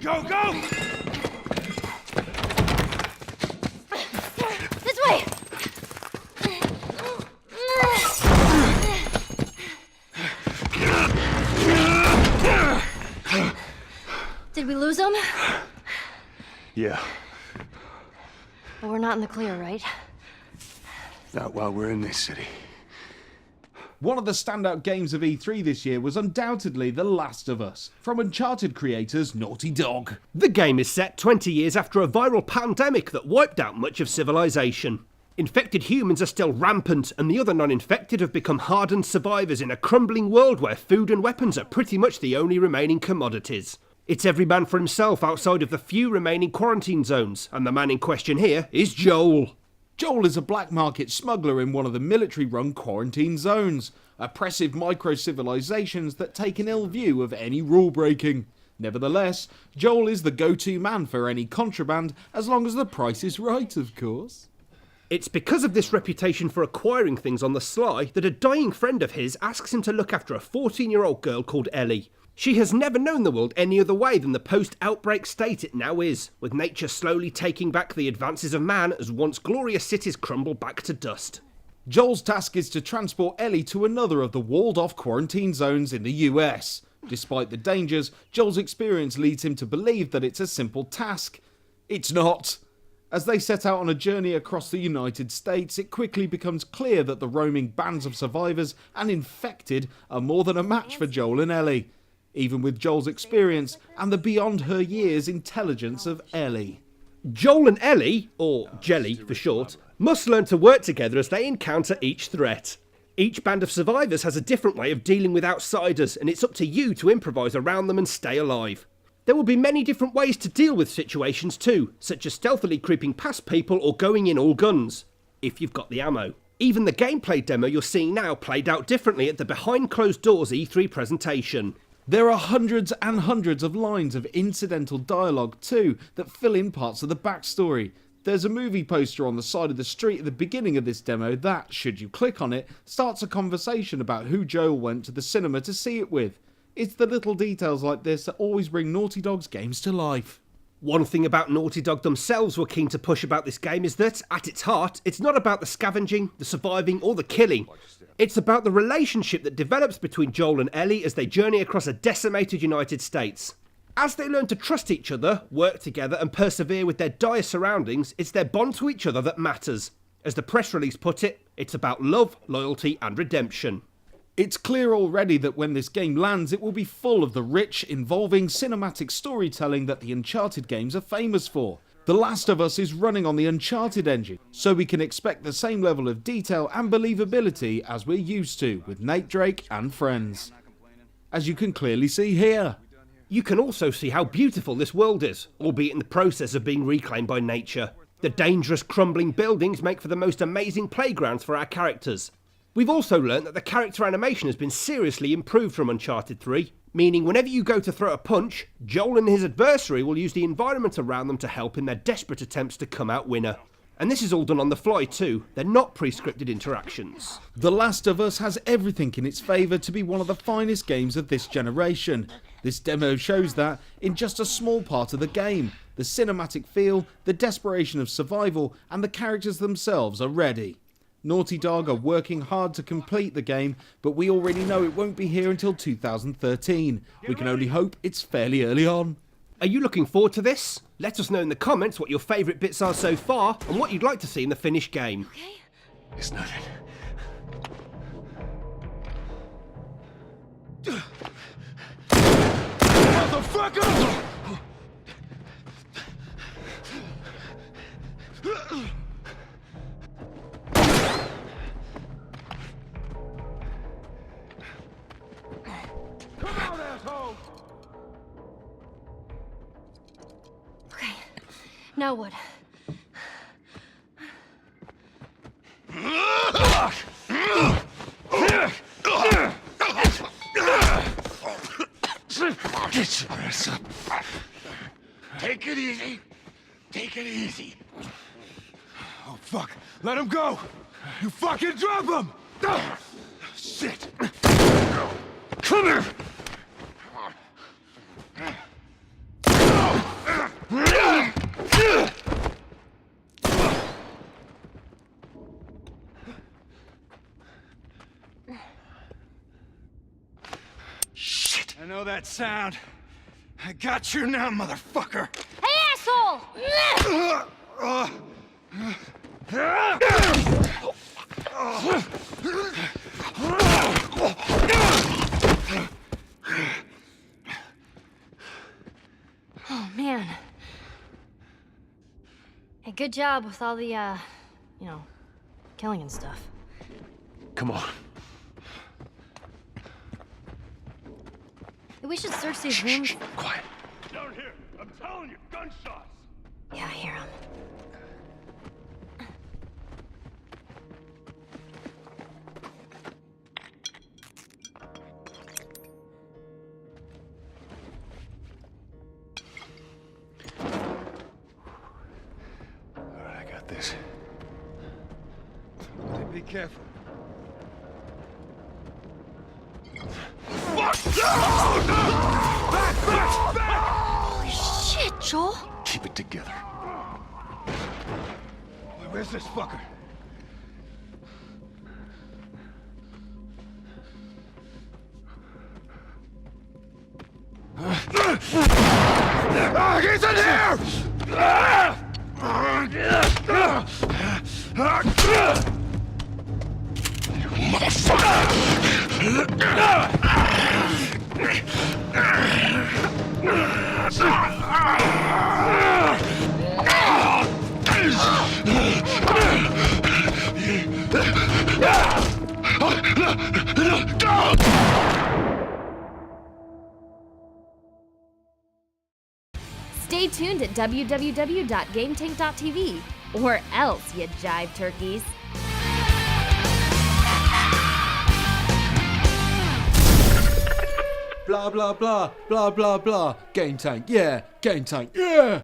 Go, go! This way! Did we lose him? Yeah, But we're not in the clear, right? not while we're in this city. One of the standout games of E3 this year was undoubtedly The Last of Us, from Uncharted creators Naughty Dog. The game is set 20 years after a viral pandemic that wiped out much of civilization. Infected humans are still rampant, and the other non-infected have become hardened survivors in a crumbling world where food and weapons are pretty much the only remaining commodities. It's every man for himself outside of the few remaining quarantine zones, and the man in question here is Joel. Joel is a black market smuggler in one of the military-run quarantine zones, oppressive micro-civilizations that take an ill view of any rule-breaking. Nevertheless, Joel is the go-to man for any contraband, as long as the price is right, of course. It's because of this reputation for acquiring things on the sly that a dying friend of his asks him to look after a 14-year-old girl called Ellie. She has never known the world any other way than the post-outbreak state it now is, with nature slowly taking back the advances of man as once glorious cities crumble back to dust. Joel's task is to transport Ellie to another of the walled-off quarantine zones in the US. Despite the dangers, Joel's experience leads him to believe that it's a simple task. It's not. As they set out on a journey across the United States, it quickly becomes clear that the roaming bands of survivors and infected are more than a match for Joel and Ellie, even with Joel's experience and the beyond her years intelligence of Ellie. Joel and Ellie, or Jelly for short, must learn to work together as they encounter each threat. Each band of survivors has a different way of dealing with outsiders, and it's up to you to improvise around them and stay alive. There will be many different ways to deal with situations too, such as stealthily creeping past people or going in all guns, if you've got the ammo. Even the gameplay demo you're seeing now played out differently at the behind closed doors E3 presentation. There are hundreds and hundreds of lines of incidental dialogue too that fill in parts of the backstory. There's a movie poster on the side of the street at the beginning of this demo that, should you click on it, starts a conversation about who Joel went to the cinema to see it with. It's the little details like this that always bring Naughty Dog's games to life. One thing about Naughty Dog themselves were keen to push about this game is that, at its heart, it's not about the scavenging, the surviving, or the killing. It's about the relationship that develops between Joel and Ellie as they journey across a decimated United States. As they learn to trust each other, work together, and persevere with their dire surroundings, it's their bond to each other that matters. As the press release put it, it's about love, loyalty, and redemption. It's clear already that when this game lands, it will be full of the rich, involving cinematic storytelling that the Uncharted games are famous for. The Last of Us is running on the Uncharted engine, so we can expect the same level of detail and believability as we're used to with Nate Drake and friends. As you can clearly see here. You can also see how beautiful this world is, albeit in the process of being reclaimed by nature. The dangerous crumbling buildings make for the most amazing playgrounds for our characters. We've also learnt that the character animation has been seriously improved from Uncharted 3, meaning whenever you go to throw a punch, Joel and his adversary will use the environment around them to help in their desperate attempts to come out winner. And this is all done on the fly too, they're not pre-scripted interactions. The Last of Us has everything in its favour to be one of the finest games of this generation. This demo shows that in just a small part of the game. The cinematic feel, the desperation of survival, and the characters themselves are ready. Naughty Dog are working hard to complete the game, but we already know it won't be here until 2013. We can only hope it's fairly early on. Are you looking forward to this? Let us know in the comments what your favourite bits are so far, and what you'd like to see in the finished game. Okay. It's nothing. Motherfucker! Come on, asshole! Okay. Now what? Get your ass up. Take it easy. Take it easy. Oh, fuck. Let him go. You fucking drop him. Shit. Come here. I know that sound. I got you now, motherfucker! Hey, asshole! Oh, man. Hey, good job with all the, killing and stuff. Come on. Hey, we should search these rooms. Quiet. Down here! I'm telling you, gunshots! Yeah, I hear him. Alright, I got this. Hey, be careful. Holy shit, Joel! Keep it together. Where's this fucker? He's in here! Stay tuned at www.GameTankTV, or else, you jive turkeys. Blah blah blah blah blah blah. Game Tank, yeah. Game Tank, yeah.